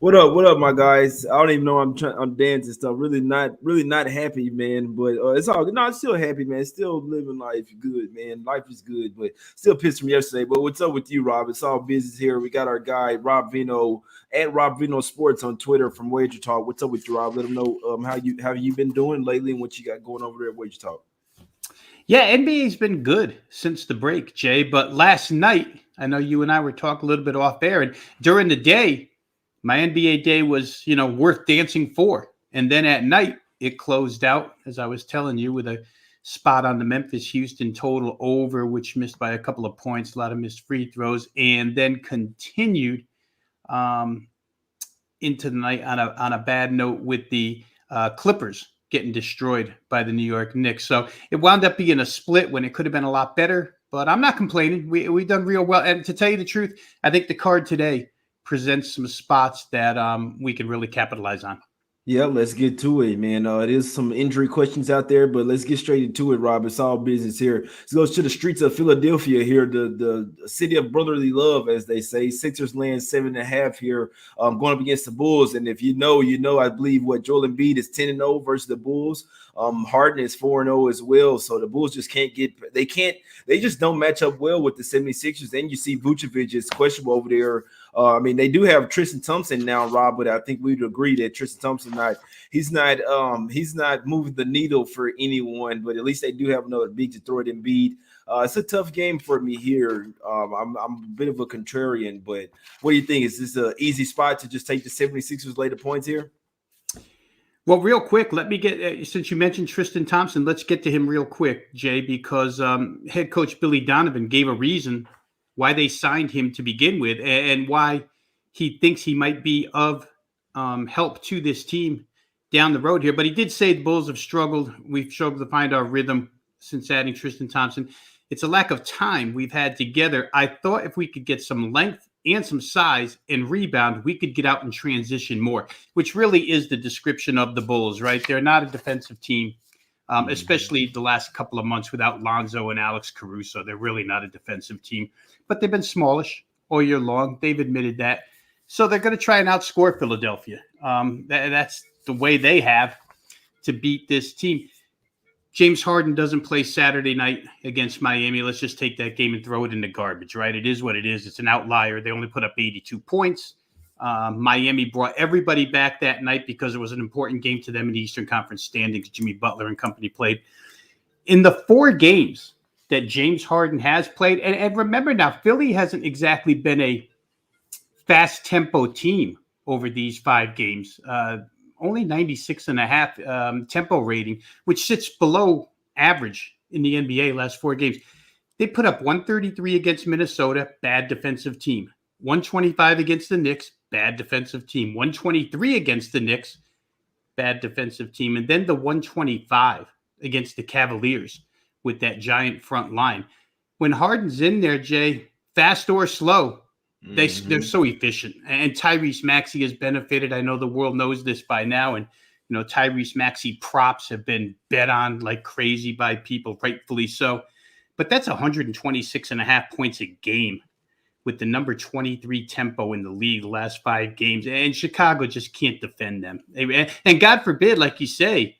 What up? What up, my guys? I don't even know I'm dancing stuff. Really not happy, man. But it's all good. No, I'm still happy, man. Still living life good, man. Life is good, but still pissed from yesterday. But what's up with you, Rob? It's all business here. We got our guy Rob Vino at Rob Vino Sports on Twitter from Wager Talk. What's up with you, Rob? Let them know how you been doing lately and what you got going over there at Wager Talk. Yeah, NBA's been good since the break, Jay. But last night, I know you and I were talking a little bit off air, and during the day, my NBA day was, worth dancing for. And then at night, it closed out, as I was telling you, with a spot on the Memphis Houston total over, which missed by a couple of points, a lot of missed free throws, and then continued um, into the night on a bad note with the Clippers getting destroyed by the New York Knicks. So it wound up being a split when it could have been a lot better, but I'm not complaining. We done real well. And to tell you the truth, I think the card today presents some spots that we can really capitalize on. Yeah, let's get to it, man. It is some injury questions out there, but let's get straight into it, Rob. It's all business here. Let's go to the streets of Philadelphia here, the city of brotherly love, as they say. Sixers land 7.5 here, going up against the Bulls. And if you know, I believe what Joel Embiid is 10-0 versus the Bulls. Harden is 4-0 as well. So the Bulls just they just don't match up well with the 76ers. And you see Vucevic is questionable over there. They do have Tristan Thompson now, Rob, but I think we would agree that Tristan Thompson he's not moving the needle for anyone, but at least they do have another big to throw it in Embiid. It's a tough game for me here. I'm a bit of a contrarian, but what do you think? Is this an easy spot to just take the 76ers later points here? Well, real quick, let me get, since you mentioned Tristan Thompson, let's get to him real quick, Jay, because head coach Billy Donovan gave a reason why they signed him to begin with and why he thinks he might be of help to this team down the road here. But he did say the Bulls have struggled. We've struggled to find our rhythm since adding Tristan Thompson. It's a lack of time we've had together. I thought if we could get some length and some size and rebound, we could get out and transition more, which really is the description of the Bulls, right? They're not a defensive team, especially the last couple of months without Lonzo and Alex Caruso. They're really not a defensive team, but they've been smallish all year long. They've admitted that. So they're going to try and outscore Philadelphia. That's the way they have to beat this team. James Harden doesn't play Saturday night against Miami. Let's just take that game and throw it in the garbage, right? It is what it is. It's an outlier. They only put up 82 points. Miami brought everybody back that night because it was an important game to them in the Eastern Conference standings. Jimmy Butler and company played. In the 4 games that James Harden has played, and remember now, Philly hasn't exactly been a fast tempo team over these 5 games. Only 96.5 tempo rating, which sits below average in the NBA last 4 games. They put up 133 against Minnesota, bad defensive team. 125 against the Knicks, bad defensive team. 123 against the Knicks, bad defensive team. And then the 125 against the Cavaliers with that giant front line. When Harden's in there, Jay, fast or slow, they're so efficient. And Tyrese Maxey has benefited. I know the world knows this by now. And, Tyrese Maxey props have been bet on like crazy by people, rightfully so. But that's 126.5 points a game with the number 23 tempo in the league the last 5 games. And Chicago just can't defend them. And God forbid, like you say,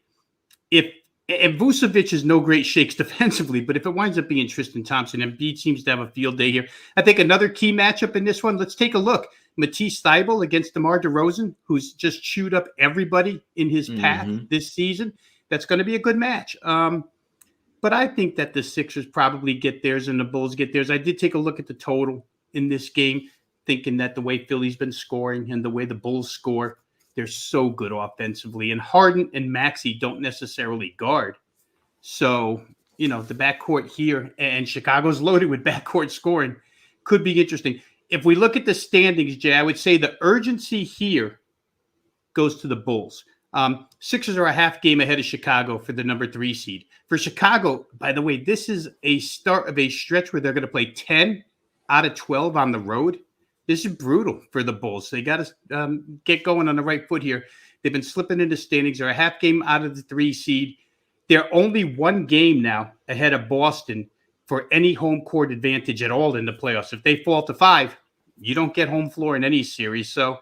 and Vucevic is no great shakes defensively, but if it winds up being Tristan Thompson, Embiid seems to have a field day here. I think another key matchup in this one, let's take a look. Matisse Thybulle against DeMar DeRozan, who's just chewed up everybody in his path this season. That's going to be a good match. But I think that the Sixers probably get theirs and the Bulls get theirs. I did take a look at the total in this game, thinking that the way Philly's been scoring and the way the Bulls score, they're so good offensively. And Harden and Maxey don't necessarily guard. So, the backcourt here, and Chicago's loaded with backcourt scoring, could be interesting. If we look at the standings, Jay, I would say the urgency here goes to the Bulls. Sixers are a half game ahead of Chicago for the number 3 seed. For Chicago, by the way, this is a start of a stretch where they're going to play 10 out of 12 on the road. This is brutal for the Bulls. They got to get going on the right foot here. They've been slipping into standings. They're a half game out of the 3 seed. They're only 1 game now ahead of Boston for any home court advantage at all in the playoffs. If they fall to 5, you don't get home floor in any series. So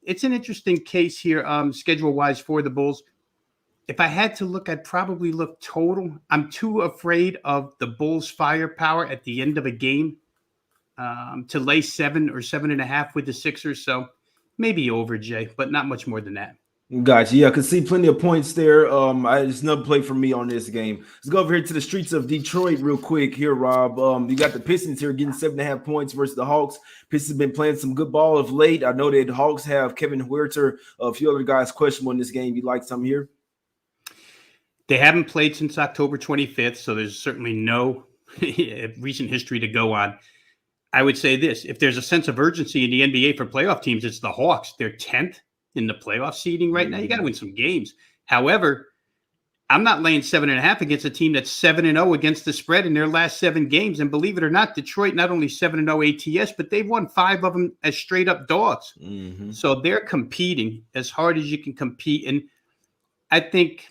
it's an interesting case here, schedule-wise for the Bulls. If I had to look, I'd probably look total. I'm too afraid of the Bulls' firepower at the end of a game to lay 7 or 7.5 with the Sixers. So maybe over, Jay, but not much more than that. Gotcha. Yeah, I could see plenty of points there. It's another play for me on this game. Let's go over here to the streets of Detroit real quick here, Rob. You got the Pistons here getting 7.5 points versus the Hawks. Pistons been playing some good ball of late. I know that Hawks have Kevin Huerter, a few other guys questionable in this game. You like some here? They haven't played since October 25th, so there's certainly no recent history to go on. I would say this: if there's a sense of urgency in the NBA for playoff teams, it's the Hawks. They're 10th in the playoff seeding right now. You got to win some games. However, I'm not laying 7.5 against a team that's 7-0 against the spread in their last 7 games. And believe it or not, Detroit not only 7-0 ATS, but they've won 5 of them as straight up dogs. So they're competing as hard as you can compete. And I think,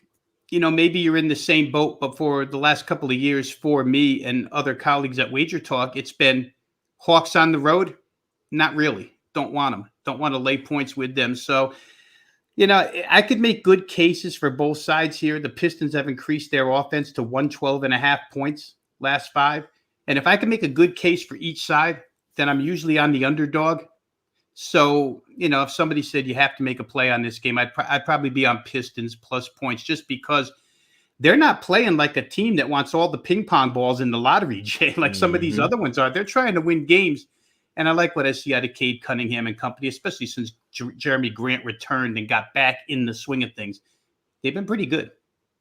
maybe you're in the same boat, but for the last couple of years, for me and other colleagues at Wager Talk, it's been Hawks on the road. Not really. Don't want them. Don't want to lay points with them. So, I could make good cases for both sides here. The Pistons have increased their offense to 112.5 points last 5. And if I can make a good case for each side, then I'm usually on the underdog. So, if somebody said you have to make a play on this game, I'd probably be on Pistons plus points, just because they're not playing like a team that wants all the ping pong balls in the lottery, Jay, like some of these other ones are. They're trying to win games. And I like what I see out of Cade Cunningham and company, especially since Jeremy Grant returned and got back in the swing of things. They've been pretty good.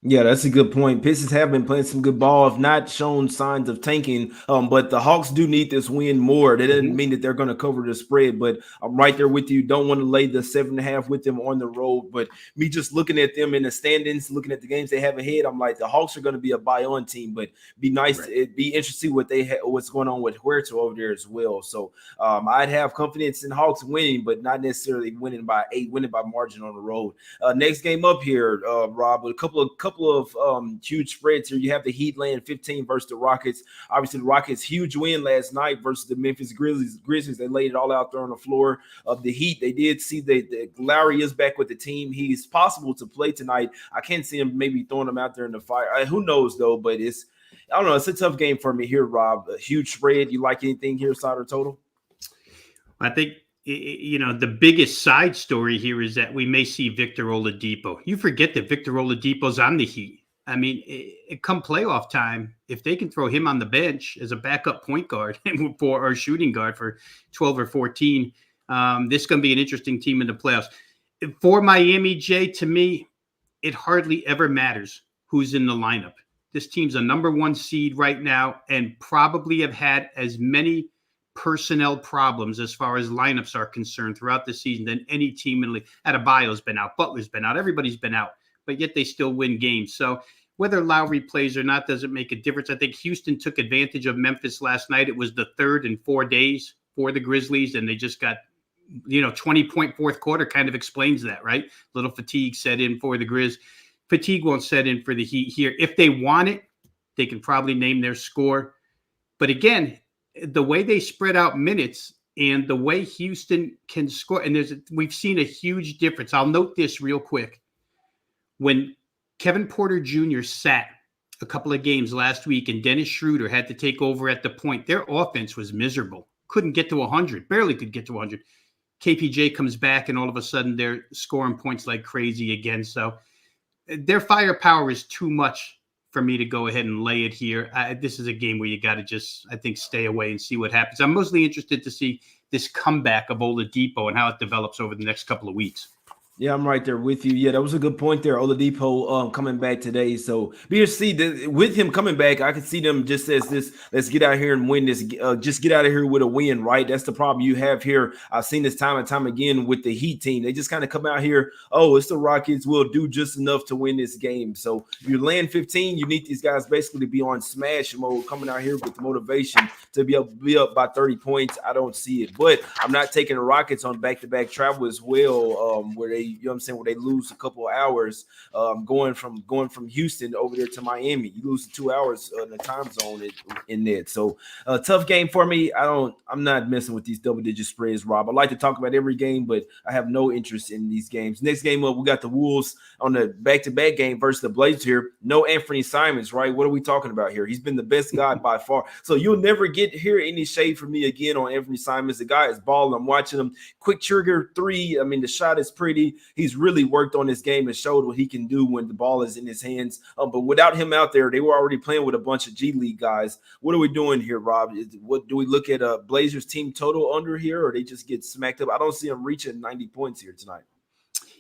Yeah, that's a good point. Pistons have been playing some good ball, have not shown signs of tanking, but the Hawks do need this win more. That doesn't mean that they're going to cover the spread, but I'm right there with you. Don't want to lay the 7.5 with them on the road, but me just looking at them in the standings, looking at the games they have ahead, I'm like, the Hawks are going to be a buy-on team, but be nice. Right. It'd be interesting what what's going on with Huerta over there as well. So I'd have confidence in Hawks winning, but not necessarily winning by 8, winning by margin on the road. Next game up here, Rob, with a couple of huge spreads here. You have the Heat laying 15 versus the Rockets. Obviously, the Rockets' huge win last night versus the Memphis Grizzlies. They laid it all out there on the floor of the Heat. They did see that Lowry is back with the team. He's possible to play tonight. I can't see him maybe throwing him out there in the fire. Who knows, though, but I don't know. It's a tough game for me here, Rob. A huge spread. You like anything here, side or total? I think the biggest side story here is that we may see Victor Oladipo. You forget that Victor Oladipo's on the Heat. I mean, come playoff time, if they can throw him on the bench as a backup point guard or shooting guard for 12 or 14, this is going to be an interesting team in the playoffs. For Miami, Jay, to me, it hardly ever matters who's in the lineup. This team's a number 1 seed right now and probably have had as many personnel problems as far as lineups are concerned throughout the season than any team in the league. Adebayo's been out, Butler's been out, everybody's been out, but yet they still win games. So whether Lowry plays or not doesn't make a difference. I think Houston took advantage of Memphis last night. It was the 3rd in 4 days for the Grizzlies, and they just got 20-point fourth quarter kind of explains that, right? Little fatigue set in for the Grizz. Fatigue won't set in for the Heat here. If they want it, they can probably name their score. But again, the way they spread out minutes and the way Houston can score, and we've seen a huge difference. I'll note this real quick. When Kevin Porter Jr. sat a couple of games last week and Dennis Schroeder had to take over at the point, their offense was miserable. Couldn't get to 100, barely could get to 100. KPJ comes back and all of a sudden they're scoring points like crazy again. So their firepower is too much for me to go ahead and lay it here. This is a game where you got to just, I think, stay away and see what happens. I'm mostly interested to see this comeback of Oladipo and how it develops over the next couple of weeks. Yeah, I'm right there with you. Yeah, that was a good point there. Oladipo coming back today. So be to see that with him coming back, I can see them just as this, let's get out here and win this. Just get out of here with a win, right? That's the problem you have here. I've seen this time and time again with the Heat team. They just kind of come out here, oh, it's the Rockets. We'll do just enough to win this game. So if you're laying 15, you need these guys basically to be on smash mode, coming out here with motivation to be able to be up by 30 points. I don't see it. But I'm not taking the Rockets on back-to-back travel as well, where they you know what I'm saying, where they lose a couple of hours going from Houston over there to Miami. You lose 2 hours in the time zone in that. So tough game for me. I'm not messing with these double-digit spreads, Rob. I like to talk about every game, but I have no interest in these games. Next game up, we got the Wolves on the back-to-back game versus the Blazers here. No Anthony Simons, right? What are we talking about here? He's been the best guy by far. So you'll never hear any shade from me again on Anthony Simons. The guy is balling. I'm watching him. Quick trigger three. I mean, the shot is pretty. He's really worked on this game and showed what he can do when the ball is in his hands. But without him out there, they were already playing with a bunch of G League guys. What are we doing here, Rob? What do we look at a Blazers team total under here, or they just get smacked up? I don't see them reaching 90 points here tonight.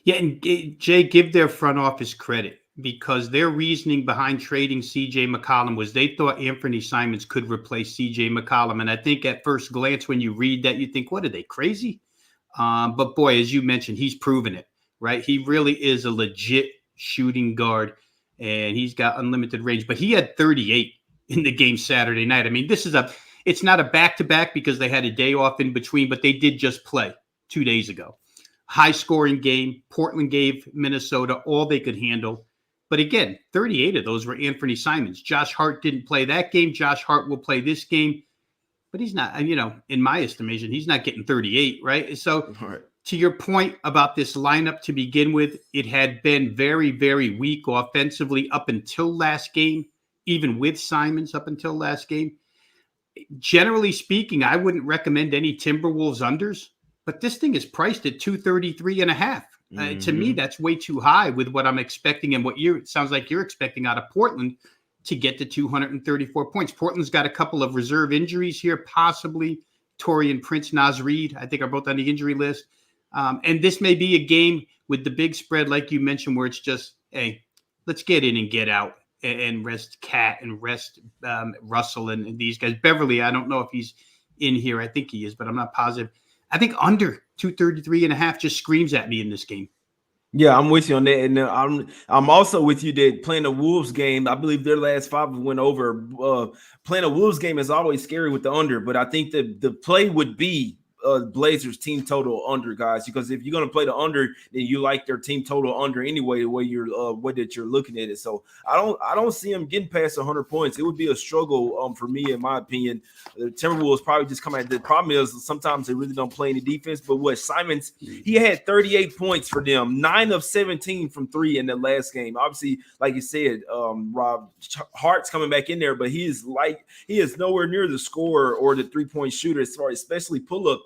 Yeah, and Jay, give their front office credit, because their reasoning behind trading C.J. McCollum was they thought Anthony Simons could replace C.J. McCollum. And I think at first glance, when you read that, you think, what, are they crazy? But boy, as you mentioned, he's proven it, right? He really is a legit shooting guard, and he's got unlimited range. But he had 38 in the game Saturday night. I mean, it's not a back-to-back because they had a day off in between, but they did just play 2 days ago. High-scoring game. Portland gave Minnesota all they could handle. But again, 38 of those were Anthony Simons. Josh Hart didn't play that game. Josh Hart will play this game. But he's not, in my estimation, he's not getting 38, right? So to your point about this lineup to begin with, it had been very, very weak offensively up until last game, even with Simons up until last game. Generally speaking, I wouldn't recommend any Timberwolves unders, but this thing is priced at 233.5. To me, that's way too high with what I'm expecting and what it sounds like you're expecting out of Portland to get to 234 points. Portland's got a couple of reserve injuries here, possibly Taurean Prince, Naz Reid, I think are both on the injury list. And this may be a game with the big spread, like you mentioned, where it's just, hey, let's get in and get out and rest Cat and rest Russell and these guys. Beverly, I don't know if he's in here. I think he is, but I'm not positive. I think under 233.5 just screams at me in this game. Yeah, I'm with you on that, and I'm also with you that playing the Wolves game, I believe their last 5 went over. Playing a Wolves game is always scary with the under, but I think that the play would be Blazers team total under, guys, because if you're going to play the under, then you like their team total under anyway, the way you're way that you're looking at it. So I don't see them getting past 100 points. It would be a struggle for me, in my opinion. The Timberwolves probably just come out. The problem is sometimes they really don't play any defense. But what Simons, he had 38 points for them, 9 of 17 from 3 in the last game. Obviously, like you said, Rob, Hart's coming back in there, but he is nowhere near the scorer or the 3-point shooter, as far especially pull up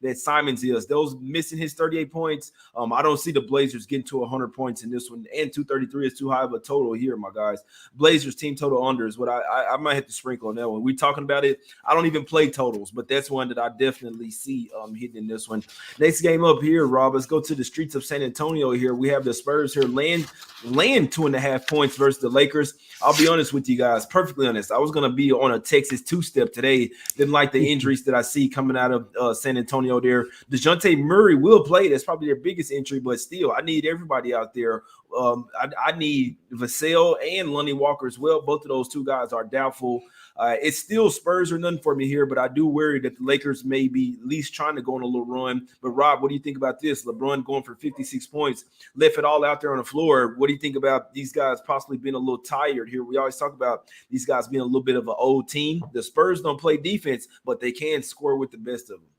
that Simons is. Those missing his 38 points. I don't see the Blazers getting to 100 points in this one, and 233 is too high of a total here, my guys. Blazers team total under is what I might have to sprinkle on that one. We talking about it. I don't even play totals, but that's one that I definitely see hitting in this one. Next game up here, Rob. Let's go to the streets of San Antonio here. We have the Spurs here laying 2.5 points versus the Lakers. I'll be honest with you guys, perfectly honest. I was going to be on a Texas two-step today. Didn't like the injuries that I see coming out of San Antonio there. DeJounte Murray will play. That's probably their biggest injury, but still, I need everybody out there. I need Vassell and Lonnie Walker as well. Both of those two guys are doubtful. It's still Spurs or nothing for me here, but I do worry that the Lakers may be at least trying to go on a little run. But, Rob, what do you think about this? LeBron going for 56 points, left it all out there on the floor. What do you think about these guys possibly being a little tired here? We always talk about these guys being a little bit of an old team. The Spurs don't play defense, but they can score with the best of them.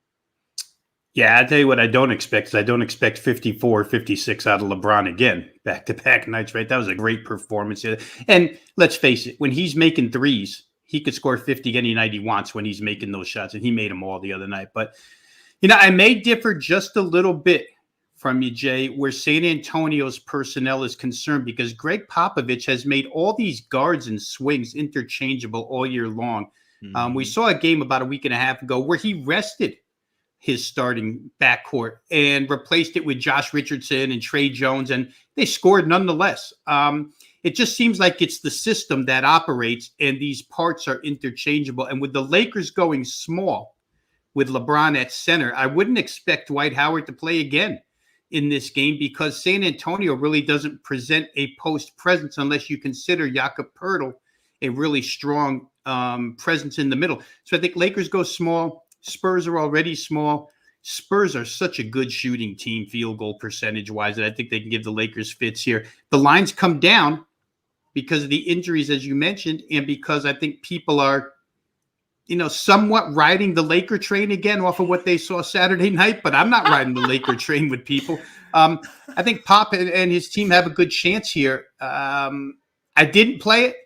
Yeah, I'll tell you what I don't expect is I don't expect 54, 56 out of LeBron again, back-to-back nights, right? That was a great performance. And let's face it, when he's making threes, he could score 50 any night he wants when he's making those shots, and he made them all the other night. But, I may differ just a little bit from you, Jay, where San Antonio's personnel is concerned, because Greg Popovich has made all these guards and swings interchangeable all year long. Mm-hmm. We saw a game about a week and a half ago where he rested his starting backcourt and replaced it with Josh Richardson and Trey Jones, and they scored nonetheless. It just seems like it's the system that operates, and these parts are interchangeable. And with the Lakers going small with LeBron at center, I wouldn't expect Dwight Howard to play again in this game, because San Antonio really doesn't present a post presence unless you consider Jakob Poeltl a really strong presence in the middle. So I think Lakers go small. Spurs are already small. Spurs are such a good shooting team, field goal percentage wise, that I think they can give the Lakers fits here. The lines come down because of the injuries, as you mentioned, and because I think people are, somewhat riding the Laker train again off of what they saw Saturday night. But I'm not riding the Laker train with people. I think Pop and his team have a good chance here. I didn't play it,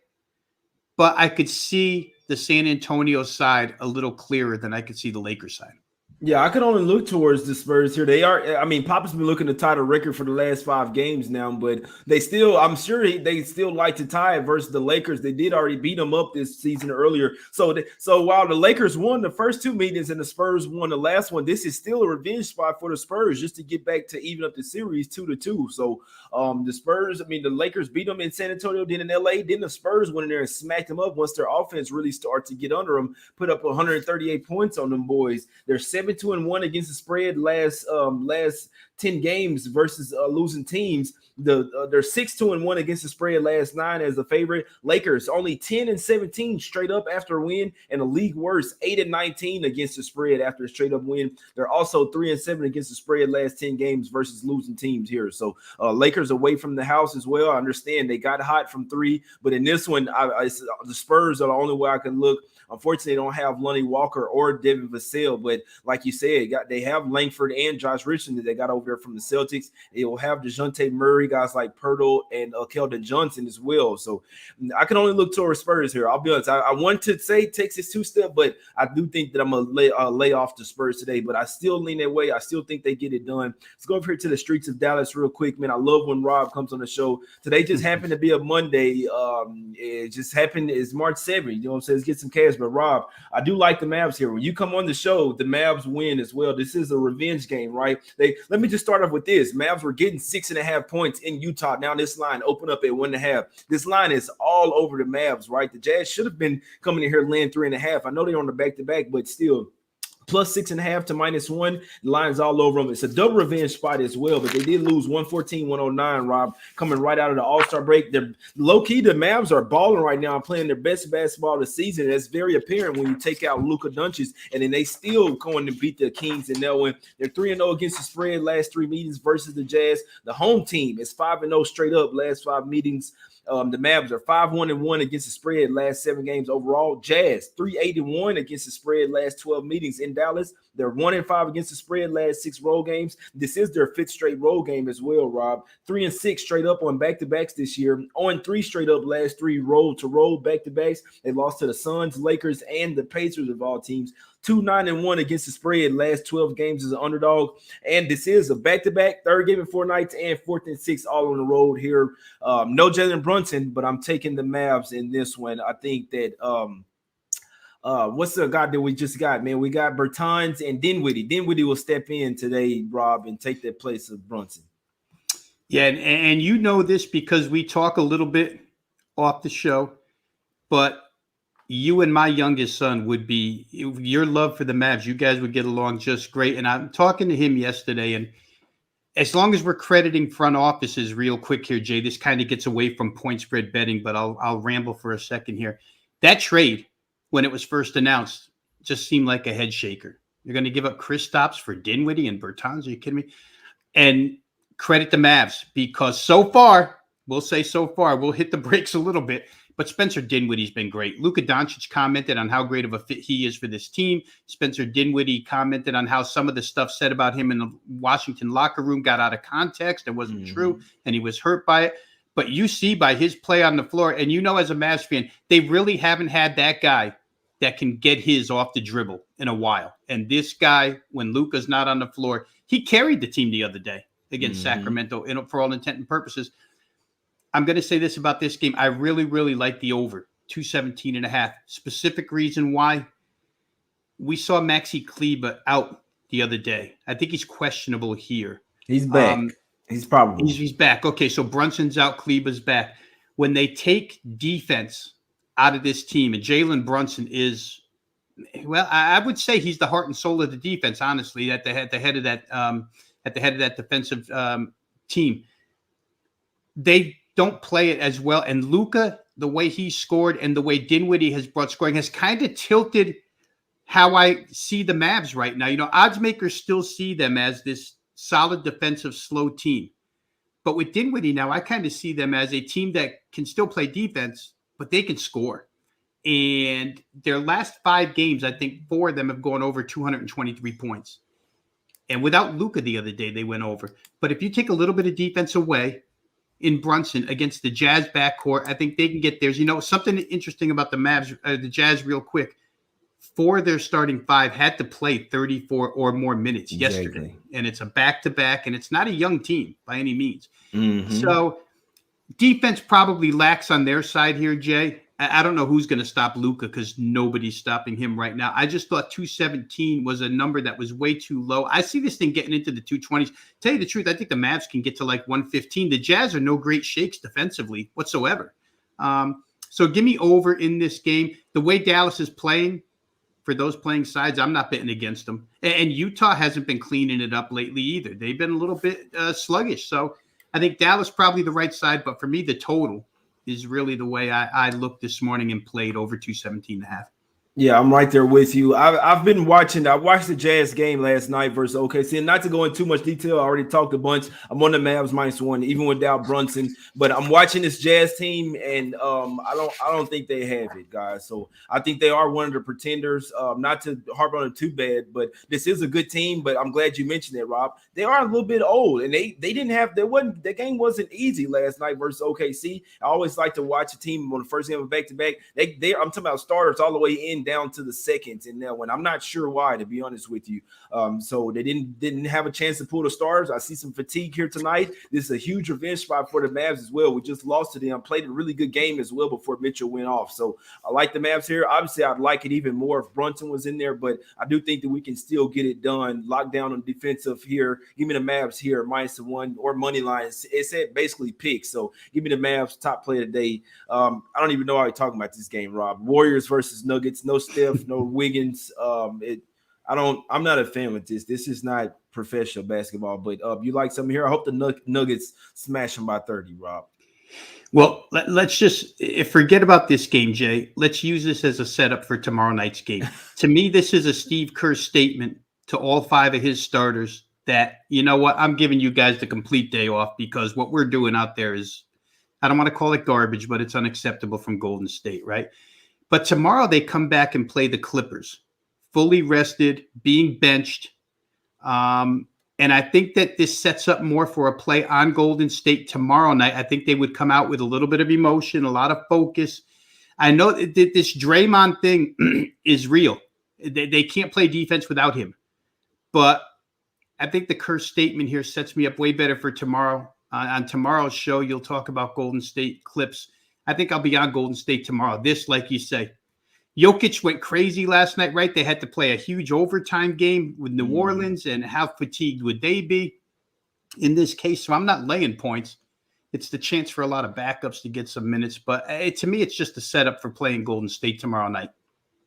but I could see the San Antonio side a little clearer than I could see the Lakers side. Yeah, I can only look towards the Spurs here. They are, I mean, Papa's been looking to tie the record for the last 5 games now, but I'm sure they still like to tie it versus the Lakers. They did already beat them up this season earlier. So while the Lakers won the first 2 meetings and the Spurs won the last one, this is still a revenge spot for the Spurs just to get back to even up the series 2-2. So the Spurs, I mean, the Lakers beat them in San Antonio, then in LA, then the Spurs went in there and smacked them up once their offense really started to get under them, put up 138 points on them boys. They're 7-2-1 against the spread last 10 games versus losing teams. They're 6-2-1 against the spread last 9 as a favorite. Lakers only 10-17 straight up after a win, and the league worst 8-19 against the spread after a straight up win. They're also 3-7 against the spread last 10 games versus losing teams here. So Lakers away from the house as well. I understand they got hot from 3, but in this one, the Spurs are the only way I can look. Unfortunately, they don't have Lonnie Walker or Devin Vassell, but like you said, they have Langford and Josh Richardson that they got over there from the Celtics. They will have DeJounte Murray, guys like Pirtle and Keldon Johnson as well. So I can only look towards Spurs here. I'll be honest. I want to say Texas 2-step, but I do think that I'm going to lay off the Spurs today, but I still lean that way. I still think they get it done. Let's go over here to the streets of Dallas real quick, man. I love when Rob comes on the show. Today just happened to be a Monday. It just happened. It's March 7th. You know what I'm saying? Let's get some cash. But Rob, I do like the Mavs here. When you come on the show, the Mavs win as well. This is a revenge game, right? Let me just start off with this. Mavs were getting 6.5 points in Utah. Now this line opened up at 1.5. This line is all over the Mavs, right? The Jazz should have been coming in here laying 3.5. I know they're on the back-to-back, but still. Plus 6.5 to -1. The line's all over them. It's a double revenge spot as well, but they did lose 114-109, Rob, coming right out of the All-Star break. They're low-key, the Mavs are balling right now and playing their best basketball of the season. That's very apparent when you take out Luka Doncic, and then they still going to beat the Kings in that one. They're 3-0 against the spread last 3 meetings versus the Jazz. The home team is 5-0 straight up last 5 meetings. The Mavs are 5-1-1 against the spread last 7 games overall. Jazz 3-8-1 against the spread last 12 meetings in Dallas. They're 1-5 against the spread last 6 road games. This is their 5th straight road game as well, Rob. 3-6 straight up on back-to-backs this year. 0-3 straight up last 3 road-to-road back-to-backs. They lost to the Suns, Lakers, and the Pacers of all teams. 2-9-1 against the spread last 12 games as an underdog. And this is a back-to-back, 3rd game in 4 nights, and 4th and 6th all on the road here. No Jalen Brunson, but I'm taking the Mavs in this one. I think that what's the guy that we just got, man? We got Bertans and Dinwiddie. Dinwiddie will step in today, Rob, and take the place of Brunson. Yeah, and you know this because we talk a little bit off the show, but you and my youngest son would be, your love for the Mavs, you guys would get along just great. And I'm talking to him yesterday, and as long as we're crediting front offices real quick here, Jay, this kind of gets away from point spread betting, but I'll ramble for a second here. That trade, when it was first announced, just seemed like a head shaker. You're going to give up Kristaps for Dinwiddie and Bertans? Are you kidding me? And credit the Mavs, because so far, we'll hit the brakes a little bit, but Spencer Dinwiddie's been great. Luka Doncic commented on how great of a fit he is for this team. Spencer Dinwiddie commented on how some of the stuff said about him in the Washington locker room got out of context and wasn't true, and he was hurt by it. But you see by his play on the floor, and you know as a Mavs fan, they really haven't had that guy that can get his off the dribble in a while. And this guy, when Luka's not on the floor, he carried the team the other day against Sacramento for all intent and purposes. I'm going to say this about this game. I really, really like the over, 217.5. Specific reason why. We saw Maxi Kleber out the other day. I think he's questionable here. He's back. He's probably. He's back. Okay, so Brunson's out, Kleber's back. When they take defense out of this team, and Jalen Brunson is, well, I would say he's the heart and soul of the defense, honestly, at the head of that defensive team. They don't play it as well. And Luka, the way he scored and the way Dinwiddie has brought scoring has kind of tilted how I see the Mavs right now. Odds makers still see them as this solid defensive slow team. But with Dinwiddie now, I kind of see them as a team that can still play defense, but they can score. And their last 5 games, I think 4 of them have gone over 223 points. And without Luka the other day, they went over. But if you take a little bit of defense away in Brunson against the Jazz backcourt, I think they can get theirs. Something interesting about the Mavs, the Jazz real quick. 4 of their starting 5 had to play 34 or more minutes yesterday. And it's a back-to-back, and it's not a young team by any means. Mm-hmm. So defense probably lacks on their side here, Jay. I don't know who's going to stop Luka because nobody's stopping him right now. I just thought 217 was a number that was way too low. I see this thing getting into the 220s. Tell you the truth, I think the Mavs can get to like 115. The Jazz are no great shakes defensively whatsoever. So give me over in this game. The way Dallas is playing, for those playing sides, I'm not betting against them. And Utah hasn't been cleaning it up lately either. They've been a little bit sluggish. So I think Dallas probably the right side. But for me, the total is really the way I looked this morning and played over 217.5. Yeah, I'm right there with you. I've been watching. I watched the Jazz game last night versus OKC. And not to go into too much detail, I already talked a bunch. I'm on the Mavs -1, even without Brunson. But I'm watching this Jazz team, and I don't think they have it, guys. So I think they are one of the pretenders. Not to harp on it too bad, but this is a good team. But I'm glad you mentioned it, Rob. They are a little bit old, and they didn't have. The game wasn't easy last night versus OKC. I always like to watch a team on the first game of back-to-back. I'm talking about starters all the way in down to the seconds in that one. I'm not sure why, to be honest with you. So they didn't have a chance to pull the stars. I see some fatigue here tonight. This is a huge revenge spot for the Mavs as well. We just lost to them, played a really good game as well before Mitchell went off. So I like the Mavs here. Obviously, I'd like it even more if Brunson was in there, but I do think that we can still get it done. Lock down on defensive here. Give me the Mavs here, -1 or money line. It said basically pick. So give me the Mavs top play today. I don't even know how you're talking about this game, Rob. Warriors versus Nuggets. No Steph, no Wiggins. I'm not a fan with this. This is not professional basketball, but you like something here? I hope the Nuggets smash them by 30, Rob. Well, let's just forget about this game, Jay. Let's use this as a setup for tomorrow night's game. To me, this is a Steve Kerr statement to all 5 of his starters that, you know what, I'm giving you guys the complete day off because what we're doing out there is, I don't want to call it garbage, but it's unacceptable from Golden State, right? But tomorrow they come back and play the Clippers, fully rested, being benched. And I think that this sets up more for a play on Golden State tomorrow night. I think they would come out with a little bit of emotion, a lot of focus. I know that this Draymond thing is real. They can't play defense without him. But I think the Kerr statement here sets me up way better for tomorrow. On tomorrow's show, you'll talk about Golden State Clips. I think I'll be on Golden State tomorrow. This, like you say, Jokic went crazy last night, right? They had to play a huge overtime game with New Orleans, and how fatigued would they be in this case? So I'm not laying points. It's the chance for a lot of backups to get some minutes. But to me, it's just a setup for playing Golden State tomorrow night.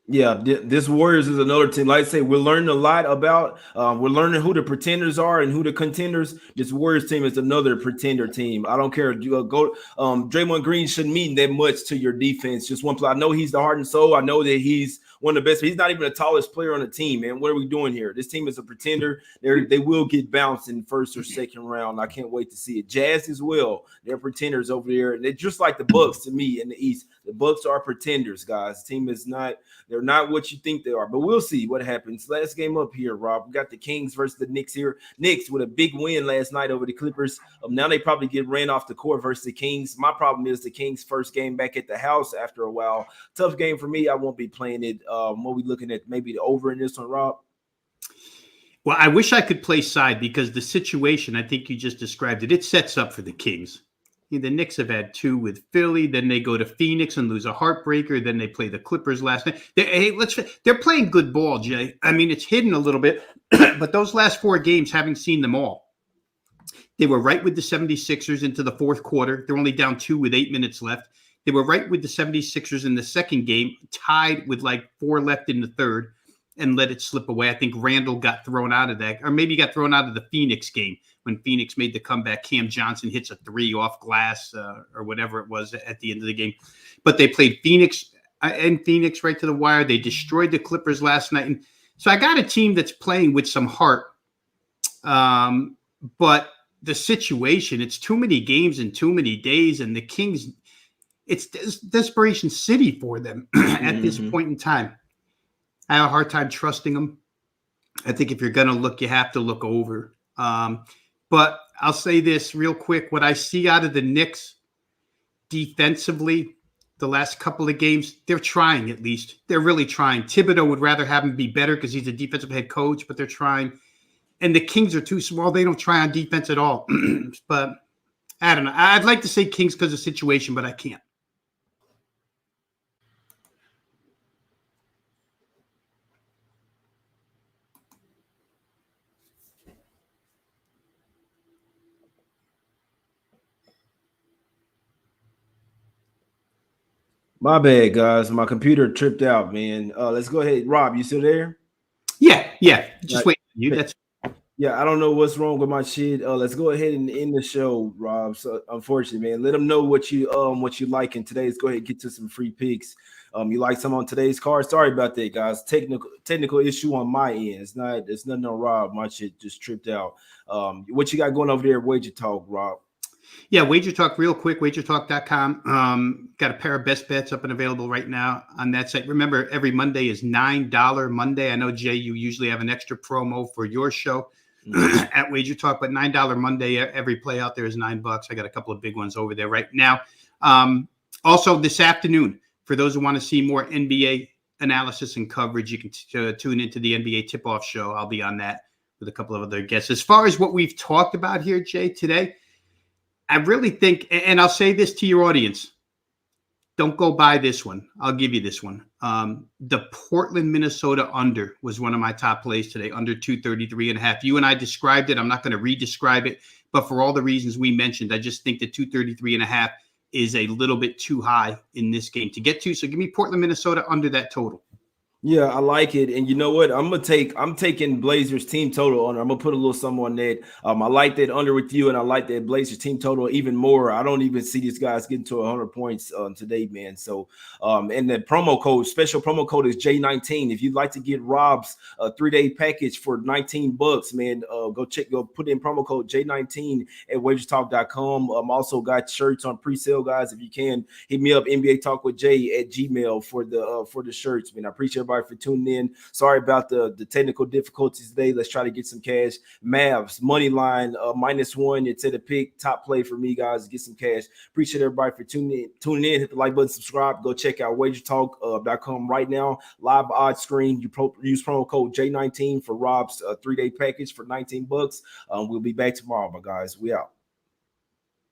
Yeah, this Warriors is another team. Like I say, we're learning a lot about. We're learning who the pretenders are and who the contenders. This Warriors team is another pretender team. I don't care. Draymond Green shouldn't mean that much to your defense. Just one play. I know he's the heart and soul. I know that he's one of the best. But he's not even the tallest player on the team, man. What are we doing here? This team is a pretender. They will get bounced in first or second round. I can't wait to see it. Jazz as well. They're pretenders over there. They're just like the Bucks to me in the East. The Bucks are pretenders, guys. The team is not. They're not what you think they are, but we'll see what happens. Last game up here, Rob. We got the Kings versus the Knicks here. Knicks with a big win last night over the Clippers. Now they probably get ran off the court versus the Kings. My problem is the Kings' first game back at the house after a while. Tough game for me. I won't be playing it. What we looking at? Maybe the over in this one, Rob? Well, I wish I could play side because the situation, I think you just described it, it sets up for the Kings. The Knicks have had 2 with Philly. Then they go to Phoenix and lose a heartbreaker. Then they play the Clippers last night. They're playing good ball, Jay. I mean, it's hidden a little bit, but those last 4 games, having seen them all, they were right with the 76ers into the fourth quarter. They're only down 2 with 8 minutes left. They were right with the 76ers in the second game, tied with like 4 left in the third, and let it slip away. I think Randall got thrown out of that, or maybe got thrown out of the Phoenix game when Phoenix made the comeback. Cam Johnson hits a 3 off glass or whatever it was at the end of the game. But they played Phoenix and Phoenix right to the wire. They destroyed the Clippers last night. And so I got a team that's playing with some heart. But the situation, it's too many games in too many days. And the Kings, it's desperation city for them at this point in time. I have a hard time trusting them. I think if you're going to look, you have to look over. But I'll say this real quick. What I see out of the Knicks defensively, the last couple of games, they're trying at least. They're really trying. Thibodeau would rather have him be better because he's a defensive head coach, but they're trying. And the Kings are too small. They don't try on defense at all. But I don't know. I'd like to say Kings because of situation, but I can't. My bad, guys. My computer tripped out, man. Let's go ahead. Rob, you still there? Yeah. Just wait. Yeah, I don't know what's wrong with my shit. Let's go ahead and end the show, Rob. So unfortunately, man, let them know what you like in today's. Go ahead and get to some free picks. You like some on today's card. Sorry about that, guys. Technical issue on my end. It's nothing on Rob. My shit just tripped out. What you got going over there at Wager Talk, Rob? Yeah, Wager Talk real quick, wagertalk.com. Got a pair of best bets up and available right now on that site. Remember, every Monday is $9 Monday. I know, Jay, you usually have an extra promo for your show at Wager Talk, but $9 Monday, every play out there is $9. I got a couple of big ones over there right now. Also, this afternoon, for those who want to see more NBA analysis and coverage, you can tune into the NBA Tip-Off Show. I'll be on that with a couple of other guests. As far as what we've talked about here, Jay, today, I really think, and I'll say this to your audience, don't go buy this one. I'll give you this one. The Portland, Minnesota under was one of my top plays today, under 233.5. You and I described it. I'm not going to re-describe it, but for all the reasons we mentioned, I just think that 233.5 is a little bit too high in this game to get to. So give me Portland, Minnesota under that total. Yeah, I like it. And you know what? I'm taking Blazers team total under. I'm gonna put a little something on that. I like that under with you, and I like that Blazers team total even more. I don't even see these guys getting to 100 points today, man. So and the special promo code is J19. If you'd like to get Rob's 3-day package for $19, man, go put in promo code J19 at wagerstalk.com. Also got shirts on pre-sale, guys. If you can, hit me up, NbaTalkWithJay at Gmail for the shirts, man. I appreciate everybody for tuning in. Sorry about the technical difficulties today. Let's try to get some cash. Mavs money line -1. It's at a pick. Top play for me, guys. Get some cash. Appreciate everybody for tuning in. Hit the like button, subscribe. Go check out wagertalk.com right now. Live odds screen. Use promo code J19 for Rob's 3-day package for $19. We'll be back tomorrow, my guys. We out.